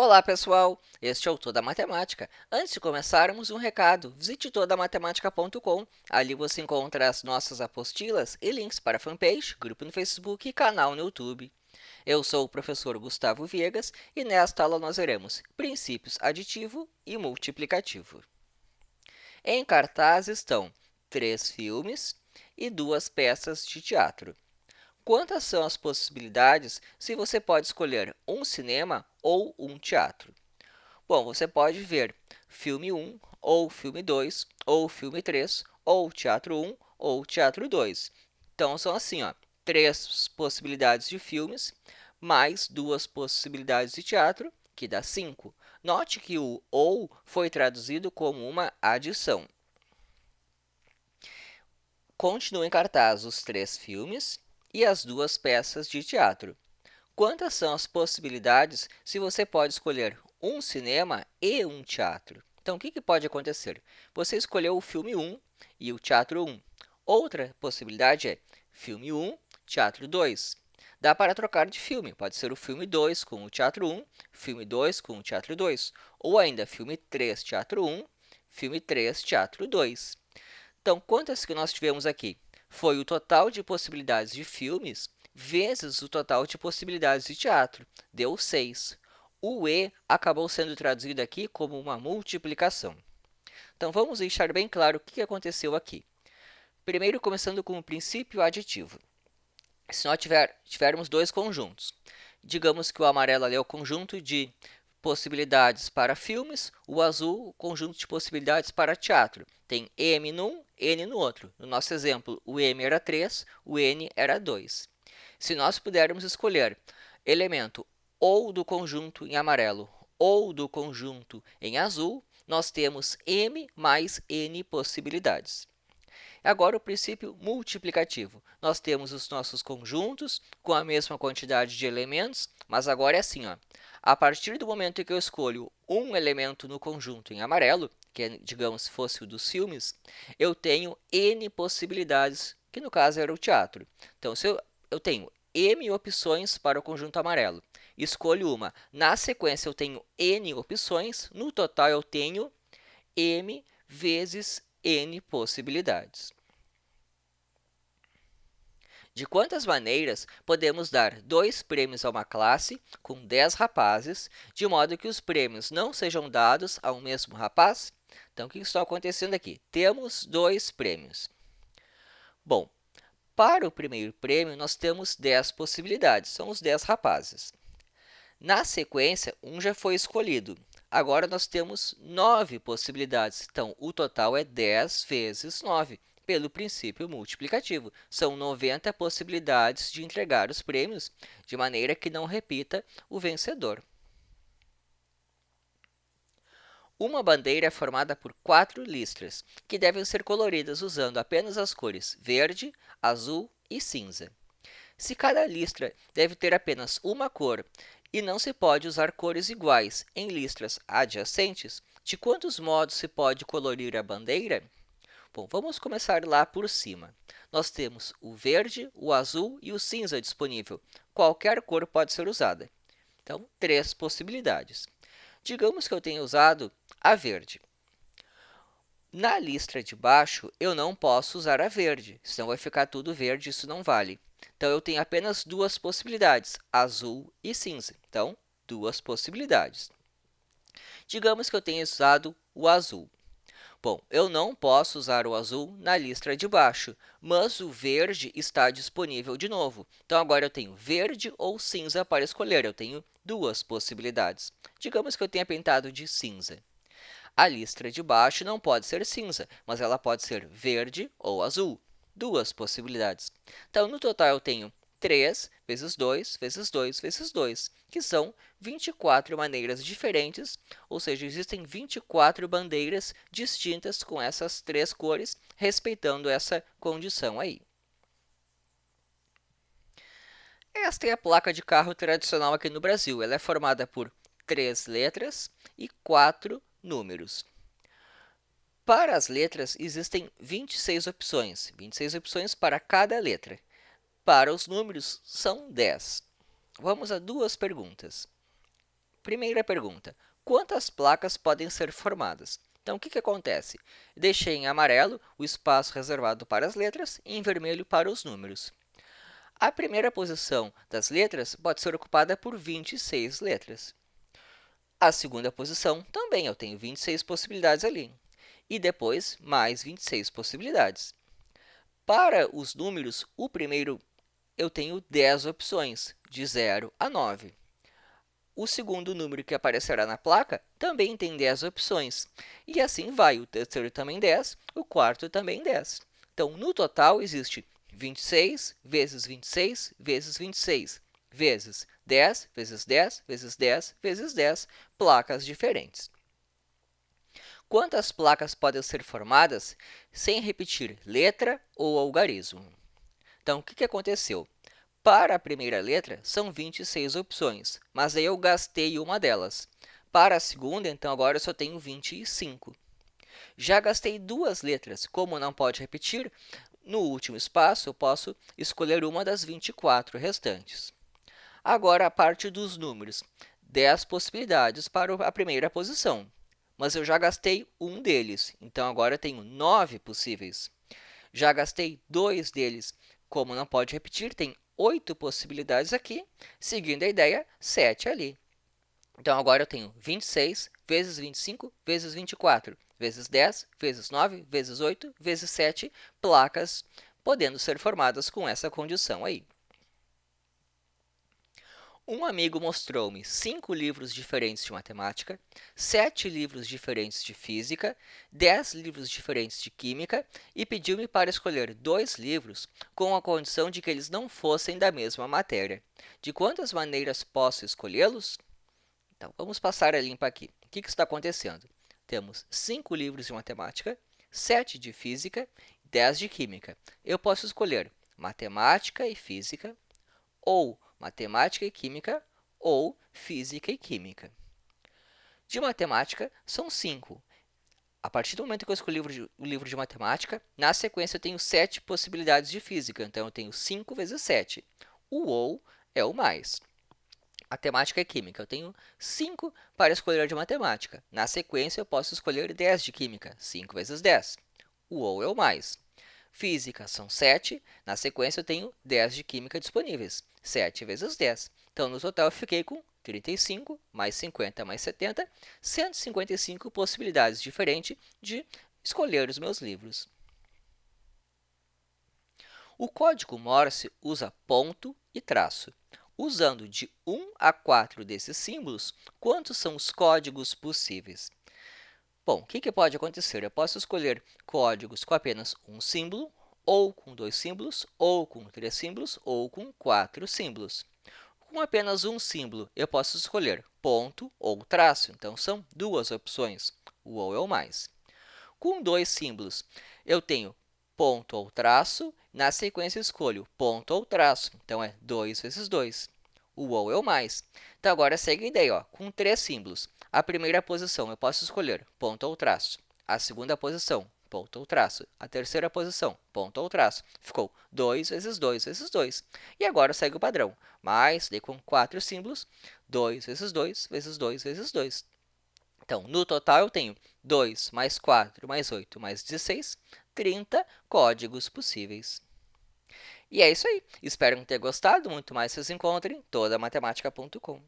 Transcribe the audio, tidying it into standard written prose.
Olá, pessoal! Este é o Toda Matemática. Antes de começarmos, um recado. Visite todamatemática.com. Ali você encontra as nossas apostilas e links para fanpage, grupo no Facebook e canal no YouTube. Eu sou o professor Gustavo Viegas e nesta aula nós veremos princípios aditivo e multiplicativo. Em cartaz estão 3 filmes e 2 peças de teatro. Quantas são as possibilidades se você pode escolher um cinema ou um teatro? Bom, você pode ver filme 1, ou filme 2, ou filme 3, ou teatro 1, ou teatro 2. Então, são assim, ó, 3 possibilidades de filmes, mais 2 possibilidades de teatro, que dá 5. Note que o ou foi traduzido como uma adição. Continuam em cartaz os 3 filmes e as 2 peças de teatro. Quantas são as possibilidades se você pode escolher um cinema e um teatro? Então, o que pode acontecer? Você escolheu o filme 1 e o teatro 1. Outra possibilidade é filme 1, teatro 2. Dá para trocar de filme. Pode ser o filme 2 com o teatro 1, filme 2 com o teatro 2. Ou ainda filme 3, teatro 1, filme 3, teatro 2. Então, quantas que nós tivemos aqui? Foi o total de possibilidades de filmes vezes o total de possibilidades de teatro. Deu 6. O E acabou sendo traduzido aqui como uma multiplicação. Então, vamos deixar bem claro o que aconteceu aqui. Primeiro, começando com o princípio aditivo. Se nós tivermos dois conjuntos, digamos que o amarelo ali é o conjunto de possibilidades para filmes, o azul, o conjunto de possibilidades para teatro. Tem M num, N no outro. No nosso exemplo, o M era 3, o N era 2. Se nós pudermos escolher elemento ou do conjunto em amarelo ou do conjunto em azul, nós temos M mais N possibilidades. Agora, o princípio multiplicativo. Nós temos os nossos conjuntos com a mesma quantidade de elementos, mas agora é assim, ó. A partir do momento em que eu escolho um elemento no conjunto em amarelo, que é, digamos, se fosse o dos filmes, eu tenho N possibilidades, que no caso era o teatro. Então, se eu tenho M opções para o conjunto amarelo, escolho uma. Na sequência, eu tenho N opções, no total eu tenho M vezes N possibilidades. De quantas maneiras podemos dar 2 prêmios a uma classe com 10 rapazes, de modo que os prêmios não sejam dados ao mesmo rapaz? Então, o que está acontecendo aqui? Temos 2 prêmios. Bom, para o primeiro prêmio, nós temos 10 possibilidades, são os 10 rapazes. Na sequência, um já foi escolhido. Agora, nós temos 9 possibilidades. Então, o total é 10 vezes 9, pelo princípio multiplicativo. São 90 possibilidades de entregar os prêmios, de maneira que não repita o vencedor. Uma bandeira é formada por 4 listras, que devem ser coloridas usando apenas as cores verde, azul e cinza. Se cada listra deve ter apenas uma cor e não se pode usar cores iguais em listras adjacentes, de quantos modos se pode colorir a bandeira? Bom, vamos começar lá por cima. Nós temos o verde, o azul e o cinza disponível. Qualquer cor pode ser usada. Então, 3 possibilidades. Digamos que eu tenha usado a verde. Na listra de baixo, eu não posso usar a verde, senão vai ficar tudo verde, isso não vale. Então, eu tenho apenas 2 possibilidades, azul e cinza. Então, 2 possibilidades. Digamos que eu tenha usado o azul. Bom, eu não posso usar o azul na listra de baixo, mas o verde está disponível de novo. Então, agora eu tenho verde ou cinza para escolher. Eu tenho 2 possibilidades. Digamos que eu tenha pintado de cinza. A listra de baixo não pode ser cinza, mas ela pode ser verde ou azul. 2 possibilidades. Então, no total, eu tenho 3 vezes 2 vezes 2 vezes 2, que são 24 maneiras diferentes, ou seja, existem 24 bandeiras distintas com essas 3 cores, respeitando essa condição aí. Esta é a placa de carro tradicional aqui no Brasil. Ela é formada por 3 letras e 4 números. Para as letras, existem 26 opções para cada letra. Para os números, são 10. Vamos a 2 perguntas. primeira pergunta: quantas placas podem ser formadas? Então, o que acontece? Deixei em amarelo o espaço reservado para as letras e em vermelho para os números. A primeira posição das letras pode ser ocupada por 26 letras. A segunda posição também, eu tenho 26 possibilidades ali. E depois, mais 26 possibilidades. Para os números, o primeiro eu tenho 10 opções, de 0 a 9. O segundo número que aparecerá na placa também tem 10 opções. E assim vai, o terceiro também 10, o quarto também 10. Então, no total, existe 26 vezes 26 vezes 26, vezes 10 vezes 10 vezes 10 vezes 10 placas diferentes. Quantas placas podem ser formadas sem repetir letra ou algarismo? Então, o que aconteceu? Para a primeira letra, são 26 opções, mas aí eu gastei uma delas. Para a segunda, então, agora eu só tenho 25. Já gastei duas letras. Como não pode repetir, no último espaço eu posso escolher uma das 24 restantes. Agora, a parte dos números. 10 possibilidades para a primeira posição, mas eu já gastei um deles, então agora eu tenho 9 possíveis. Já gastei dois deles. Como não pode repetir, tem 8 possibilidades aqui, seguindo a ideia, 7 ali. Então, agora eu tenho 26 vezes 25 vezes 24, vezes 10, vezes 9, vezes 8, vezes 7 placas, podendo ser formadas com essa condição aí. Um amigo mostrou-me 5 livros diferentes de matemática, 7 livros diferentes de física, 10 livros diferentes de química e pediu-me para escolher 2 livros com a condição de que eles não fossem da mesma matéria. De quantas maneiras posso escolhê-los? Então, vamos passar a limpa aqui. O que está acontecendo? Temos 5 livros de matemática, 7 de física, 10 de química. Eu posso escolher matemática e física, ou matemática e química, ou física e química. De matemática, são 5. A partir do momento que eu escolhi o livro de matemática, na sequência eu tenho 7 possibilidades de física, então eu tenho 5 vezes 7. O ou é o mais. Matemática e química, eu tenho 5 para escolher de matemática. Na sequência, eu posso escolher 10 de química, 5 vezes 10. O ou é o mais. Física são 7, na sequência eu tenho 10 de química disponíveis, 7 vezes 10. Então, no total, eu fiquei com 35, mais 50, mais 70, 155 possibilidades diferentes de escolher os meus livros. O código Morse usa ponto e traço. Usando de 1 a 4 desses símbolos, quantos são os códigos possíveis? Bom, o que pode acontecer? Eu posso escolher códigos com apenas um símbolo, ou com 2 símbolos, ou com 3 símbolos, ou com 4 símbolos. Com apenas um símbolo, eu posso escolher ponto ou traço, então são duas opções, o ou é o mais. Com 2 símbolos, eu tenho ponto ou traço, na sequência escolho ponto ou traço, então é 2 vezes 2. O ou é o mais. Então, agora segue a ideia, ó, com 3 símbolos. A primeira posição eu posso escolher ponto ou traço. A segunda posição, ponto ou traço. A terceira posição, ponto ou traço. Ficou 2 vezes 2 vezes 2. E agora segue o padrão. Mais, daí com 4 símbolos, 2 vezes 2 vezes 2 vezes 2. Então, no total, eu tenho 2 mais 4 mais 8 mais 16, 30 códigos possíveis. E é isso aí. Espero que tenham gostado. Muito mais vocês encontrem em todamatemática.com.